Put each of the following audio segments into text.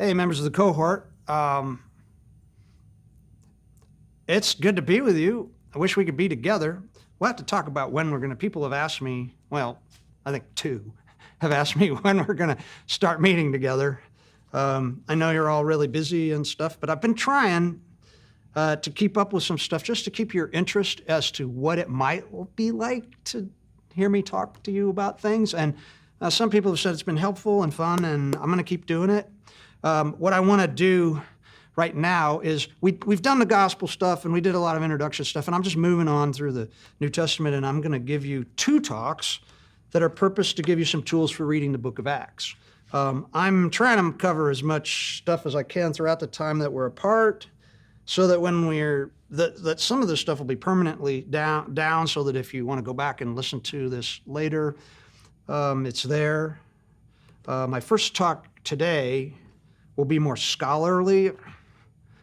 Hey, members of the cohort. It's good to be with you. I wish we could be together. We'll have to talk about when we're going to. People have asked me, well, I think two have asked me when we're going to start meeting together. I know you're all really busy and stuff, but I've been trying to keep up with some stuff just to keep your interest as to what it might be like to hear me talk to you about things. And some people have said it's been helpful and fun, and I'm going to keep doing it. What I want to do right now is we've done the gospel stuff and we did a lot of introduction stuff, and I'm just moving on through the New Testament, and I'm going to give you two talks that are purposed to give you some tools for reading the book of Acts. I'm trying to cover as much stuff as I can throughout the time that we're apart, so that when that some of this stuff will be permanently down, so that if you want to go back and listen to this later, it's there. My first talk today will be more scholarly.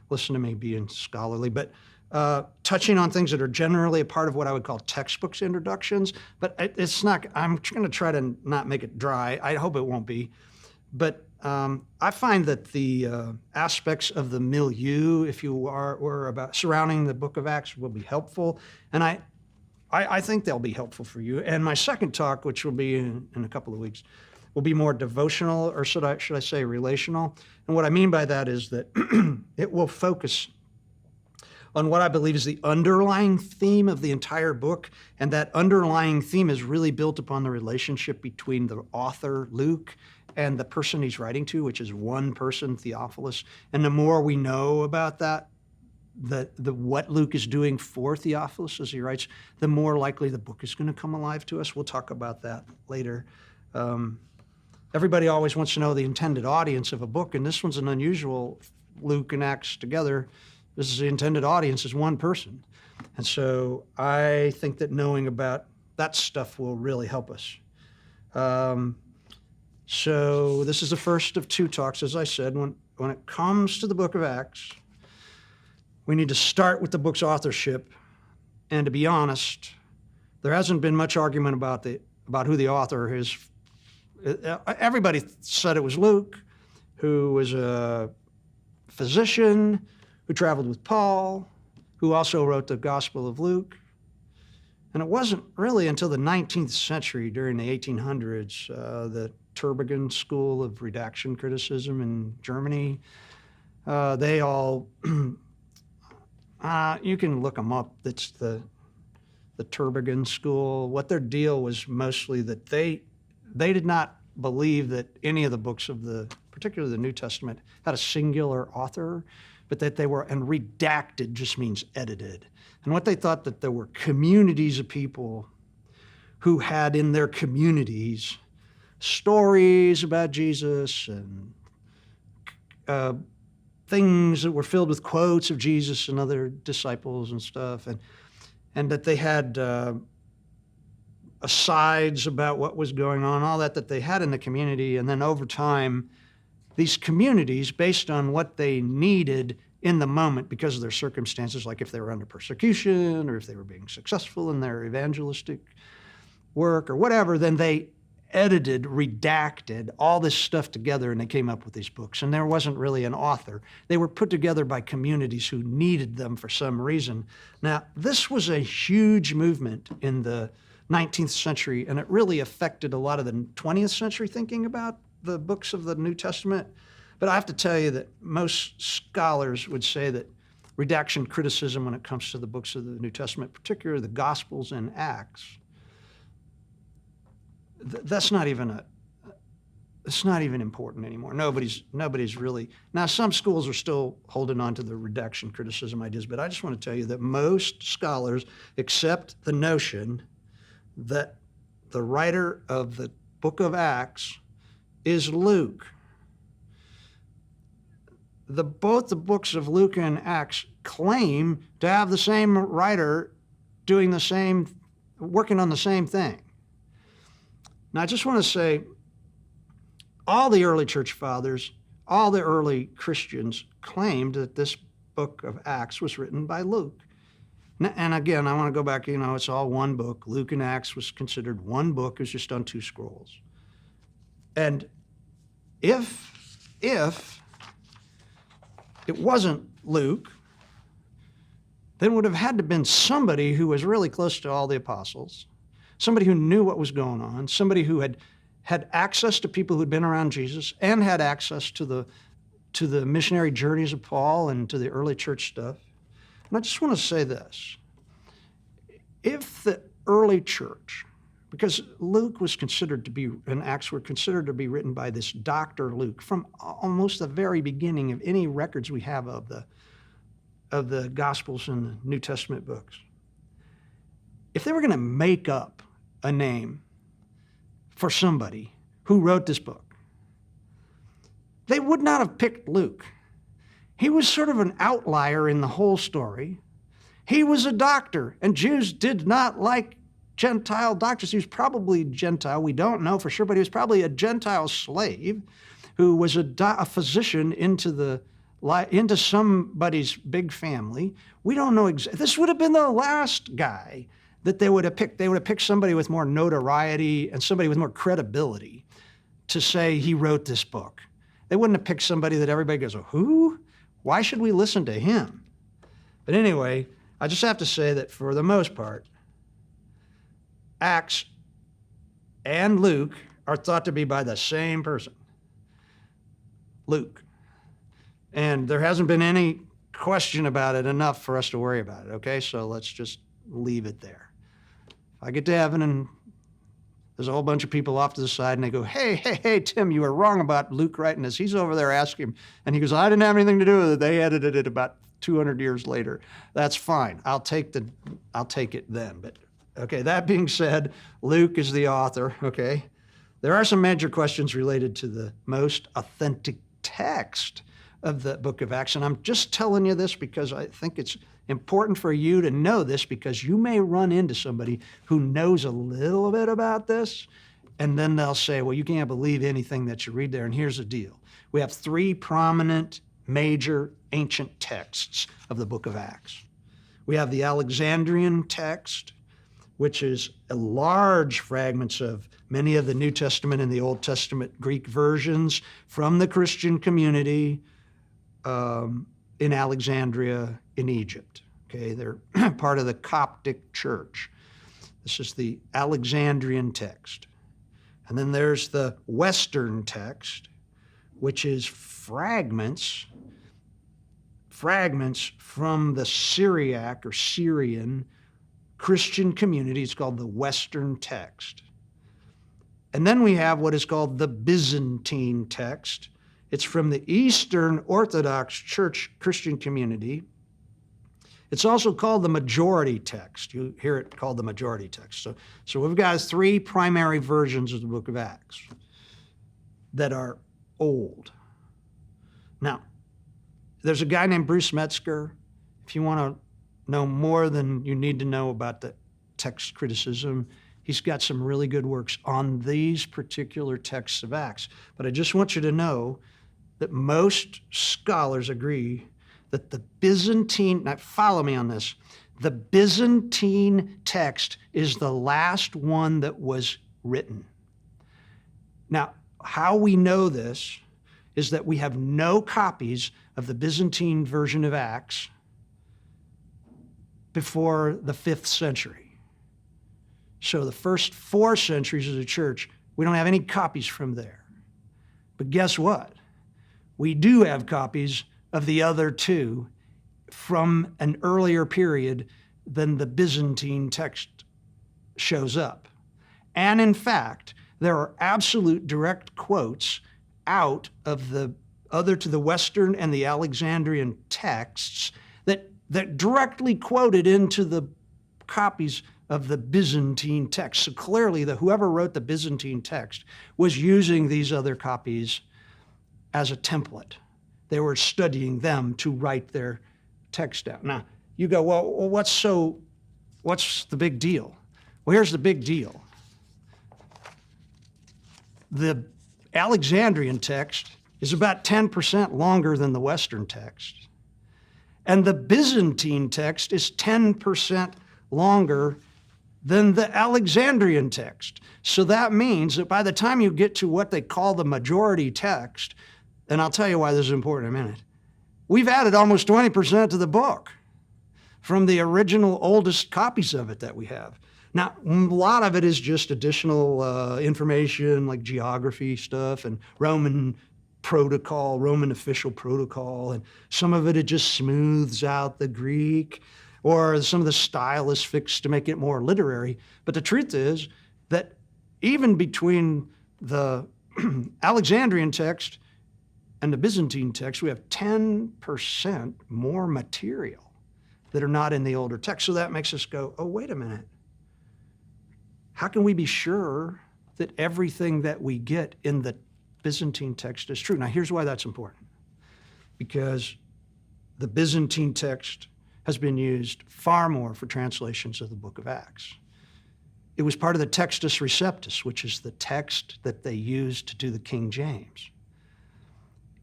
Listen to me being scholarly, but touching on things that are generally a part of what I would call textbooks introductions. But it's not, I'm going to try to not make it dry. I hope it won't be. But I find that the aspects of the milieu, if you were about surrounding the book of Acts, will be helpful. And I think they'll be helpful for you. And my second talk, which will be in a couple of weeks, will be more devotional, or should I say relational. And what I mean by that is that it will focus on what I believe is the underlying theme of the entire book. And that underlying theme is really built upon the relationship between the author, Luke, and the person he's writing to, which is one person, Theophilus. And the more we know about that, what Luke is doing for Theophilus as he writes, the more likely the book is going to come alive to us. We'll talk about that later. Everybody always wants to know the intended audience of a book, and this one's an unusual. Luke and Acts together, this is the intended audience is one person. And so I think that knowing about that stuff will really help us. So this is the first of two talks, as I said. When it comes to the book of Acts, we need to start with the book's authorship. And to be honest, there hasn't been much argument about who the author is. Everybody said it was Luke, who was a physician, who traveled with Paul, who also wrote the Gospel of Luke. And it wasn't really until the 19th century, during the 1800s, the Tübingen School of Redaction Criticism in Germany, they all, you can look them up, it's the Tübingen School. What their deal was mostly that they did not believe that any of the books of particularly the New Testament, had a singular author, but that they were, and redacted just means edited. And what they thought, that there were communities of people who had in their communities stories about Jesus and things that were filled with quotes of Jesus and other disciples and stuff, and that they had asides about what was going on, all that they had in the community. And then over time, these communities, based on what they needed in the moment because of their circumstances, like if they were under persecution or if they were being successful in their evangelistic work or whatever, then they edited, redacted all this stuff together, and they came up with these books. And there wasn't really an author. They were put together by communities who needed them for some reason. Now, this was a huge movement in the 19th century, and it really affected a lot of the 20th century thinking about the books of the New Testament. But I have to tell you that most scholars would say that redaction criticism, when it comes to the books of the New Testament, particularly the Gospels and Acts, that's not even it's not even important anymore. Nobody's really, now some schools are still holding on to the redaction criticism ideas, but I just want to tell you that most scholars accept the notion that the writer of the book of Acts is Luke. Both the books of Luke and Acts claim to have the same writer working on the same thing. Now, I just want to say, all the early church fathers, all the early Christians claimed that this book of Acts was written by Luke. And again, I want to go back, it's all one book. Luke and Acts was considered one book. It was just on two scrolls. And if it wasn't Luke, then it would have had to have been somebody who was really close to all the apostles, somebody who knew what was going on, somebody who had access to people who'd been around Jesus and had access to the missionary journeys of Paul and to the early church stuff. And I just want to say this. If the early church, because Luke was considered to be, and Acts were considered to be written by this Dr. Luke from almost the very beginning of any records we have of the Gospels and the New Testament books. If they were going to make up a name for somebody who wrote this book, they would not have picked Luke. He was sort of an outlier in the whole story. He was a doctor, and Jews did not like Gentile doctors. He was probably Gentile. We don't know for sure, but he was probably a Gentile slave who was a physician into somebody's big family. We don't know exactly. This would have been the last guy that they would have picked. They would have picked somebody with more notoriety and somebody with more credibility to say he wrote this book. They wouldn't have picked somebody that everybody goes, who? Why should we listen to him? But anyway, I just have to say that for the most part, Acts and Luke are thought to be by the same person, Luke. And there hasn't been any question about it enough for us to worry about it, okay? So let's just leave it there. If I get to heaven and there's a whole bunch of people off to the side and they go, hey, Tim, you were wrong about Luke writing this. He's over there asking him. And he goes, I didn't have anything to do with it. They edited it about 200 years later. That's fine. I'll take it then. But okay, that being said, Luke is the author, okay? There are some major questions related to the most authentic text of the book of Acts. And I'm just telling you this because I think it's important for you to know this, because you may run into somebody who knows a little bit about this, and then they'll say, well, you can't believe anything that you read there. And here's the deal. We have three prominent major ancient texts of the book of Acts. We have the Alexandrian text, which is large fragments of many of the New Testament and the Old Testament Greek versions from the Christian community in Alexandria in Egypt. Okay, they're part of the Coptic church. This is the Alexandrian text. And then there's the Western text, which is fragments from the Syriac or Syrian Christian community. It's called the Western text. And then we have what is called the Byzantine text. It's from the Eastern Orthodox Church Christian community. It's also called the majority text. You hear it called the majority text. So we've got three primary versions of the book of Acts that are old. Now, there's a guy named Bruce Metzger. If you want to know more than you need to know about the text criticism, he's got some really good works on these particular texts of Acts. But I just want you to know that most scholars agree that the Byzantine, now follow me on this, the Byzantine text is the last one that was written. Now, how we know this is that we have no copies of the Byzantine version of Acts before the 5th century. So the first 4 centuries of the church, we don't have any copies from there. But guess what? We do have copies of the other 2 from an earlier period than the Byzantine text shows up. And in fact, there are absolute direct quotes out of the other to the Western and the Alexandrian texts that directly quoted into the copies of the Byzantine text. So clearly, whoever wrote the Byzantine text was using these other copies as a template. They were studying them to write their text out. Now, you go, well, what's the big deal? Well, here's the big deal. The Alexandrian text is about 10% longer than the Western text. And the Byzantine text is 10% longer than the Alexandrian text. So that means that by the time you get to what they call the majority text, and I'll tell you why this is important in a minute, we've added almost 20% to the book from the original oldest copies of it that we have. Now, a lot of it is just additional information like geography stuff and Roman protocol, Roman official protocol, and some of it just smooths out the Greek, or some of the style is fixed to make it more literary. But the truth is that even between the Alexandrian text and the Byzantine text, we have 10% more material that are not in the older text. So that makes us go, oh, wait a minute. How can we be sure that everything that we get in the Byzantine text is true? Now, here's why that's important. Because the Byzantine text has been used far more for translations of the book of Acts. It was part of the Textus Receptus, which is the text that they used to do the King James.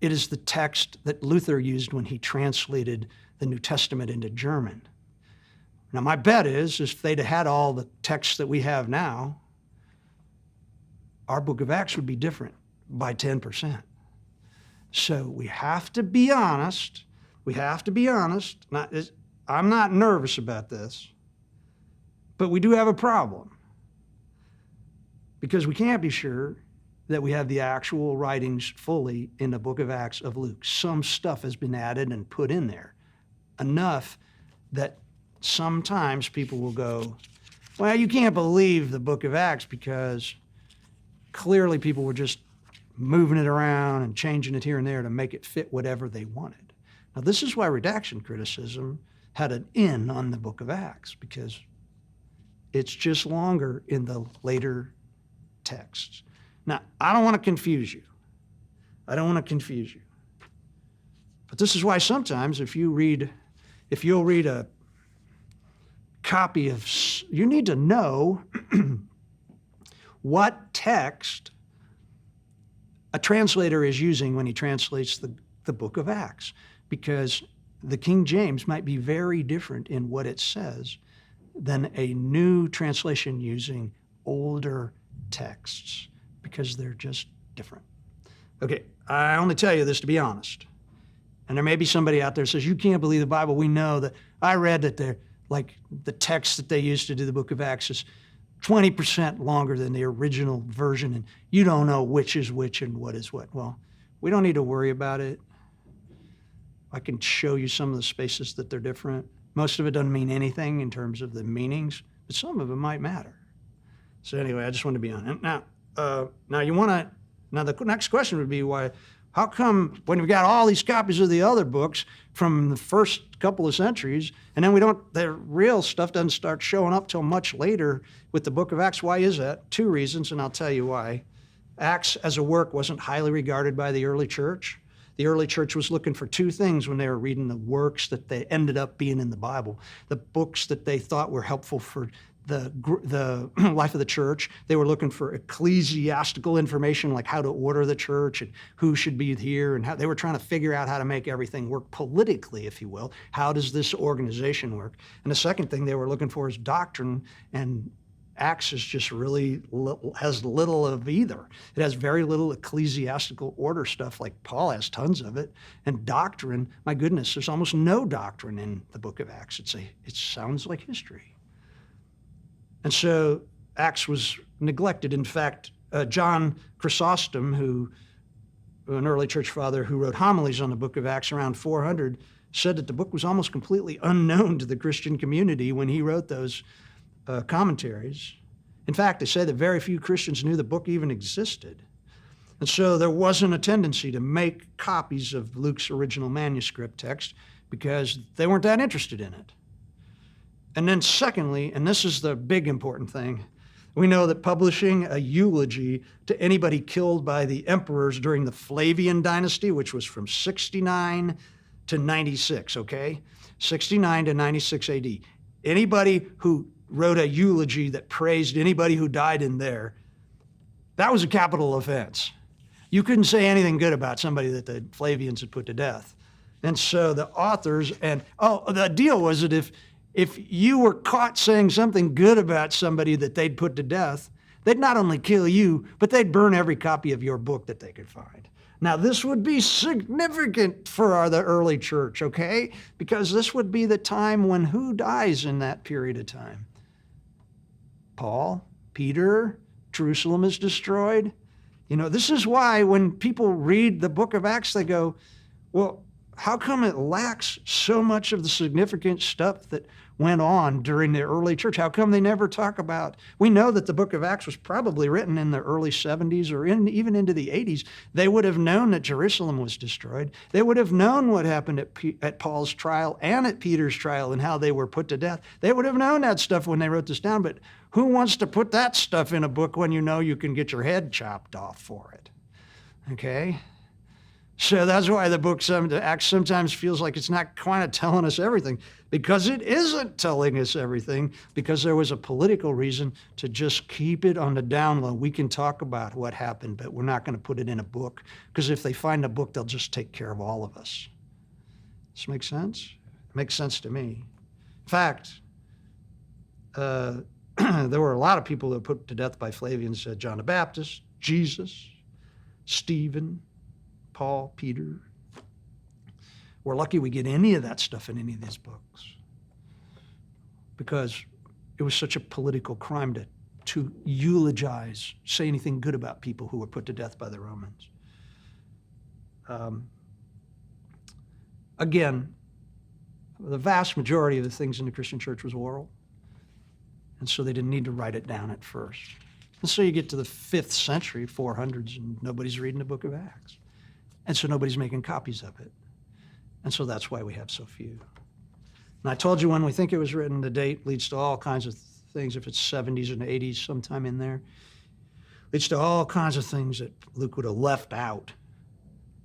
It is the text that Luther used when he translated the New Testament into German. Now, my bet is if they'd had all the texts that we have now, our book of Acts would be different by 10%. So we have to be honest. We have to be honest. I'm not nervous about this, but we do have a problem because we can't be sure that we have the actual writings fully in the book of Acts of Luke. Some stuff has been added and put in there, enough that sometimes people will go, well, you can't believe the book of Acts because clearly people were just moving it around and changing it here and there to make it fit whatever they wanted. Now, this is why redaction criticism had an in on the book of Acts, because it's just longer in the later texts. Now, I don't want to confuse you. I don't want to confuse you. But this is why sometimes if you'll read a copy of, you need to know what text a translator is using when he translates the book of Acts, because the King James might be very different in what it says than a new translation using older texts, because they're just different. Okay, I only tell you this to be honest. And there may be somebody out there who says, you can't believe the Bible. We know that. I read that they're like the text that they used to do the book of Acts is 20% longer than the original version, and you don't know which is which and what is what. Well, we don't need to worry about it. I can show you some of the spaces that they're different. Most of it doesn't mean anything in terms of the meanings, but some of it might matter. So anyway, I just wanted to be on it. Now the next question would be how come when we got all these copies of the other books from the first couple of centuries, and then the real stuff doesn't start showing up till much later with the book of Acts? Why is that? Two reasons, and I'll tell you why. Acts as a work wasn't highly regarded by the early church. The early church was looking for two things when they were reading the works that they ended up being in the Bible. The books that they thought were helpful for the life of the church. They were looking for ecclesiastical information, like how to order the church and who should be here, and how they were trying to figure out how to make everything work politically, if you will. How does this organization work? And the second thing they were looking for is doctrine, and Acts is just really has little of either. It has very little ecclesiastical order stuff, like Paul has tons of it. And doctrine, my goodness, there's almost no doctrine in the book of Acts. It sounds like history. And so Acts was neglected. In fact, John Chrysostom, an early church father who wrote homilies on the book of Acts around 400, said that the book was almost completely unknown to the Christian community when he wrote those commentaries. In fact, they say that very few Christians knew the book even existed. And so there wasn't a tendency to make copies of Luke's original manuscript text because they weren't that interested in it. And then secondly, and this is the big important thing, we know that publishing a eulogy to anybody killed by the emperors during the Flavian dynasty, which was from 69 to 96, okay? 69 to 96 AD. Anybody who wrote a eulogy that praised anybody who died in there, that was a capital offense. You couldn't say anything good about somebody that the Flavians had put to death. And so the authors, the deal was that if you were caught saying something good about somebody that they'd put to death, they'd not only kill you, but they'd burn every copy of your book that they could find. Now, this would be significant for the early church, okay? Because this would be the time when who dies in that period of time? Paul, Peter, Jerusalem is destroyed. You know, this is why when people read the book of Acts, they go, well, how come it lacks so much of the significant stuff that went on during the early church? How come they never talk about? We know that the book of Acts was probably written in the early 70s or even into the 80s. They would have known that Jerusalem was destroyed. They would have known what happened at Paul's trial and at Peter's trial and how they were put to death. They would have known that stuff when they wrote this down, but who wants to put that stuff in a book when you know you can get your head chopped off for it? Okay? So that's why the book Acts sometimes feels like it's not quite telling us everything, because it isn't telling us everything, because there was a political reason to just keep it on the down low. We can talk about what happened, but we're not going to put it in a book, because if they find a book, they'll just take care of all of us. Does this make sense? It makes sense to me. In fact, there were a lot of people that were put to death by Flavians, John the Baptist, Jesus, Stephen, Paul, Peter. We're lucky we get any of that stuff in any of these books, because it was such a political crime to eulogize, say anything good about people who were put to death by the Romans. Again, the vast majority of the things in the Christian church was oral, and so they didn't need to write it down at first. And so you get to the 5th century, 400s, and nobody's reading the book of Acts. And so nobody's making copies of it. And so that's why we have so few. And I told you when we think it was written, the date leads to all kinds of things. If it's 70s and 80s, sometime in there, leads to all kinds of things that Luke would have left out,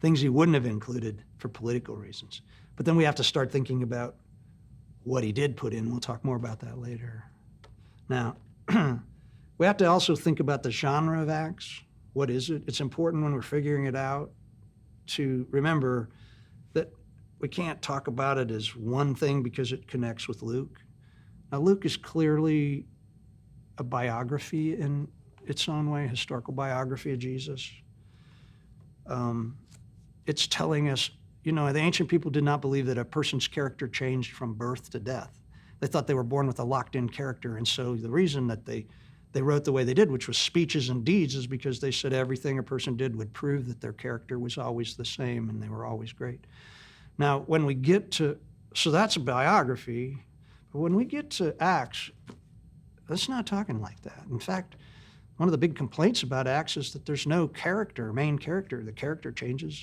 things he wouldn't have included for political reasons. But then we have to start thinking about what he did put in. We'll talk more about that later. Now, we have to also think about the genre of Acts. What is it? It's important when we're figuring it out to remember that we can't talk about it as one thing because it connects with Luke. Now, Luke is clearly a biography in its own way, a historical biography of Jesus. It's telling us, you know, the ancient people did not believe that a person's character changed from birth to death. They thought they were born with a locked-in character, and so the reason that they wrote the way they did, which was speeches and deeds, is because they said everything a person did would prove that their character was always the same and they were always great. Now, when we get to, so that's a biography, but when we get to Acts, that's not talking like that. In fact, one of the big complaints about Acts is that there's no character, main character. The character changes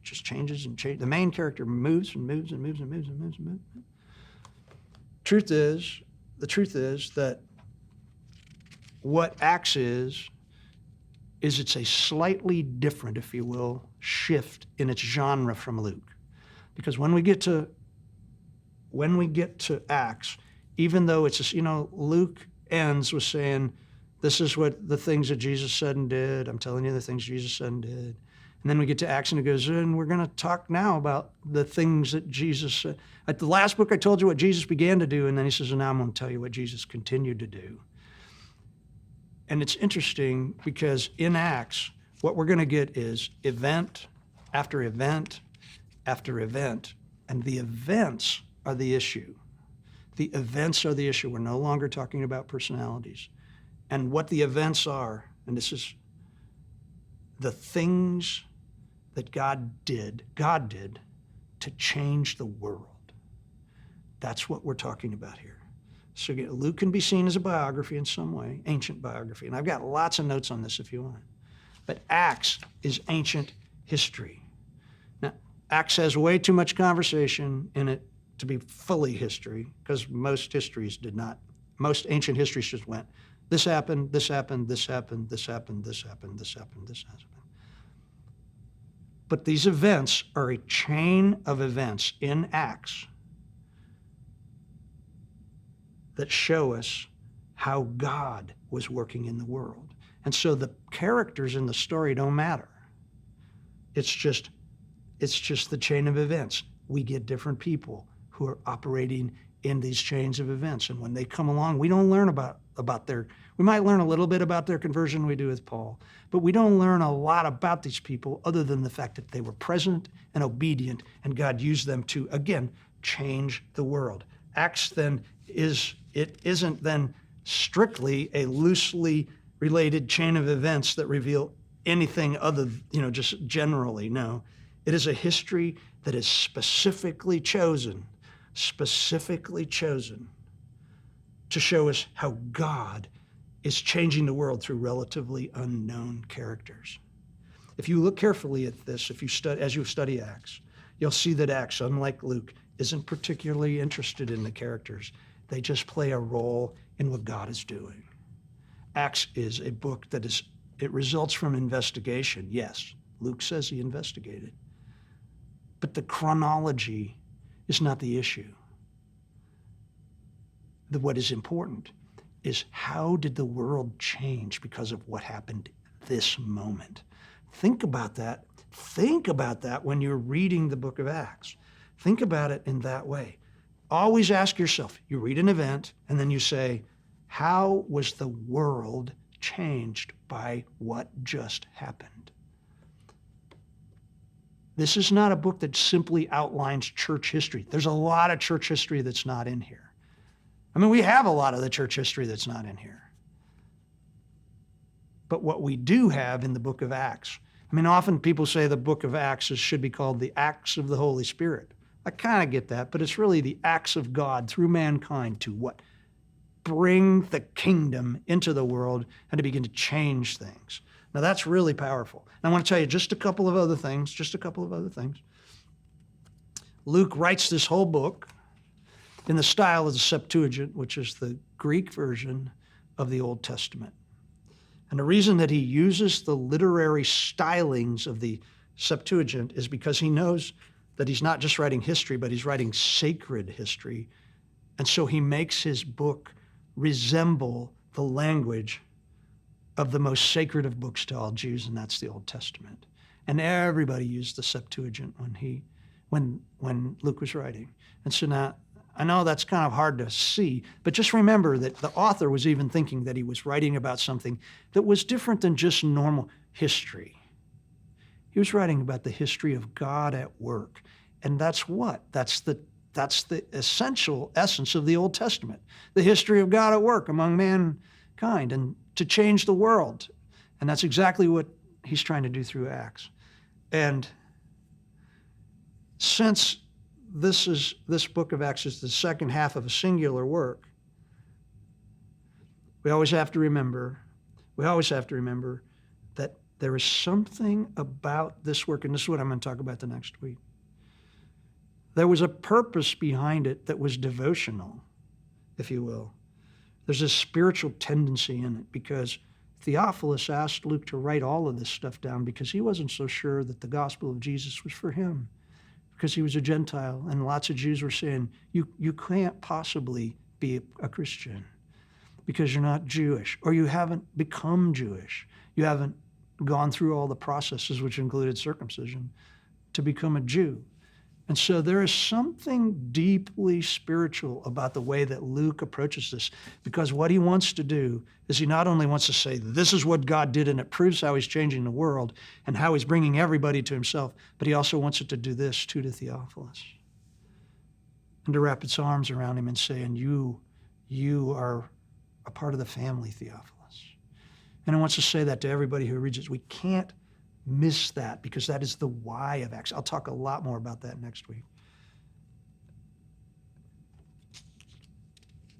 just changes and changes. The main character moves and moves and moves and moves and moves and moves. The truth is that what Acts is it's a slightly different, if you will, shift in its genre from Luke. Because when we get to Acts, even though it's, Luke ends with saying, this is what the things that Jesus said and did. I'm telling you the things Jesus said and did. And then we get to Acts and it goes, and we're going to talk now about the things that Jesus said. At the last book, I told you what Jesus began to do, and then he says, and now I'm going to tell you what Jesus continued to do. And it's interesting because in Acts, what we're going to get is event after event after event, and the events are the issue. The events are the issue. We're no longer talking about personalities. And what the events are, and this is the things that God did to change the world. That's what we're talking about here. So Luke can be seen as a biography in some way, ancient biography. And I've got lots of notes on this if you want. But Acts is ancient history. Now, Acts has way too much conversation in it to be fully history, because most ancient histories just went, this happened, this happened, this happened, this happened, this happened, this happened, this happened. But these events are a chain of events in Acts that show us how God was working in the world. And so the characters in the story don't matter. It's just the chain of events. We get different people who are operating in these chains of events. And when they come along, we don't learn about we might learn a little bit about their conversion, we do with Paul, but we don't learn a lot about these people other than the fact that they were present and obedient, and God used them to, again, change the world. Acts then isn't then strictly a loosely related chain of events that reveal anything other, just generally. No, it is a history that is specifically chosen to show us how God is changing the world through relatively unknown characters. If you look carefully at this, as you study Acts, you'll see that Acts, unlike Luke, isn't particularly interested in the characters. They just play a role in what God is doing. Acts is a book it results from investigation. Yes, Luke says he investigated. But the chronology is not the issue. What is important is how did the world change because of what happened this moment? Think about that. Think about that when you're reading the book of Acts. Think about it in that way. Always ask yourself, you read an event and then you say, how was the world changed by what just happened? This is not a book that simply outlines church history. There's a lot of church history that's not in here. We have a lot of the church history that's not in here. But what we do have in the book of Acts, often people say the book of Acts should be called the Acts of the Holy Spirit. I kind of get that, but it's really the acts of God through mankind to what? Bring the kingdom into the world and to begin to change things. Now that's really powerful. And I want to tell you just a couple of other things. Luke writes this whole book in the style of the Septuagint, which is the Greek version of the Old Testament. And the reason that he uses the literary stylings of the Septuagint is because he knows that he's not just writing history, but he's writing sacred history. And so he makes his book resemble the language of the most sacred of books to all Jews, and that's the Old Testament. And everybody used the Septuagint when Luke was writing. And so now, I know that's kind of hard to see, but just remember that the author was even thinking that he was writing about something that was different than just normal history. He was writing about the history of God at work. And that's what? That's the essential essence of the Old Testament, the history of God at work among mankind and to change the world. And that's exactly what he's trying to do through Acts. And since this book of Acts is the second half of a singular work, we always have to remember that there is something about this work, and this is what I'm going to talk about the next week. There was a purpose behind it that was devotional, if you will. There's a spiritual tendency in it because Theophilus asked Luke to write all of this stuff down because he wasn't so sure that the gospel of Jesus was for him, because he was a Gentile, and lots of Jews were saying, you can't possibly be a Christian because you're not Jewish, or you haven't become Jewish. You haven't gone through all the processes, which included circumcision, to become a Jew. And so there is something deeply spiritual about the way that Luke approaches this, because what he wants to do is he not only wants to say, this is what God did and it proves how he's changing the world and how he's bringing everybody to himself, but he also wants it to do this too to Theophilus, and to wrap its arms around him and say, and you are a part of the family, Theophilus. And he wants to say that to everybody who reads it. We can't miss that because that is the why of Acts. I'll talk a lot more about that next week.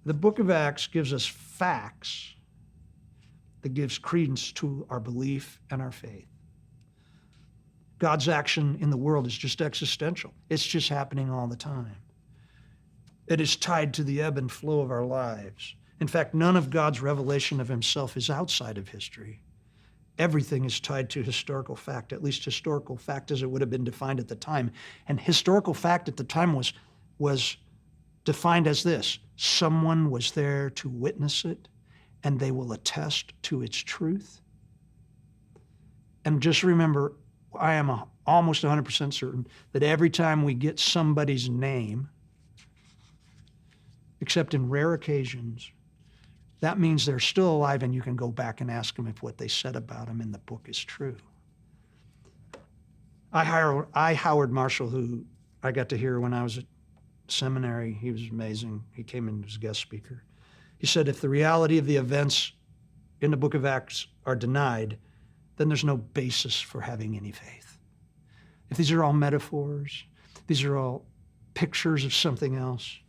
The book of Acts gives us facts that gives credence to our belief and our faith. God's action in the world is just existential. It's just happening all the time. It is tied to the ebb and flow of our lives. In fact, none of God's revelation of himself is outside of history. Everything is tied to historical fact, at least historical fact as it would have been defined at the time. And historical fact at the time was defined as this: someone was there to witness it, and they will attest to its truth. And just remember, I am almost 100% certain that every time we get somebody's name, except in rare occasions, that means they're still alive and you can go back and ask them if what they said about them in the book is true. Howard Marshall, who I got to hear when I was at seminary, he was amazing. He came in as a guest speaker. He said, if the reality of the events in the book of Acts are denied, then there's no basis for having any faith. If these are all metaphors, these are all pictures of something else,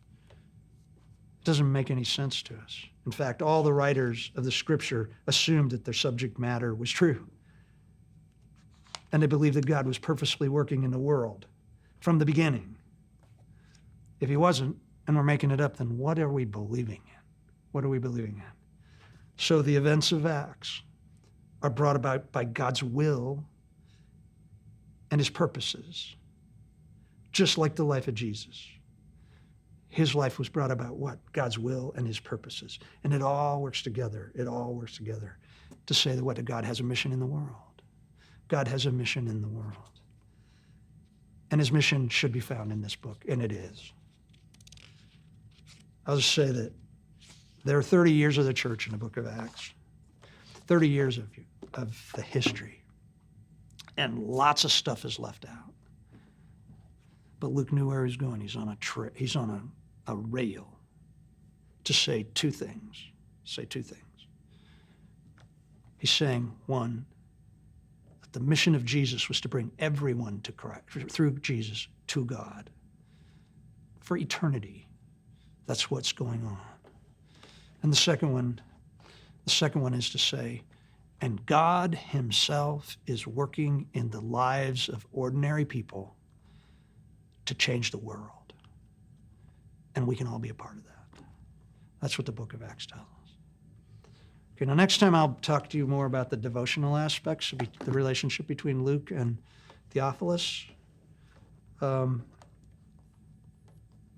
it doesn't make any sense to us. In fact, all the writers of the scripture assumed that their subject matter was true. And they believed that God was purposefully working in the world from the beginning. If he wasn't, and we're making it up, then what are we believing in? What are we believing in? So the events of Acts are brought about by God's will and his purposes, just like the life of Jesus. His life was brought about what? God's will and his purposes. And it all works together. It all works together to say that what? God has a mission in the world. God has a mission in the world. And his mission should be found in this book, and it is. I'll just say that there are 30 years of the church in the book of Acts, 30 years of the history, and lots of stuff is left out. But Luke knew where he was going. He's on a rail to say two things. He's saying, one, that the mission of Jesus was to bring everyone to Christ, through Jesus, to God for eternity. That's what's going on. And the second one is to say, and God himself is working in the lives of ordinary people to change the world. And we can all be a part of that. That's what the book of Acts tells us. Okay, now next time I'll talk to you more about the devotional aspects of the relationship between Luke and Theophilus. I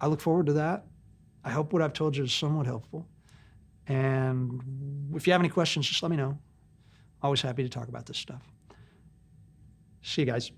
look forward to that. I hope what I've told you is somewhat helpful. And if you have any questions, just let me know. Always happy to talk about this stuff. See you guys.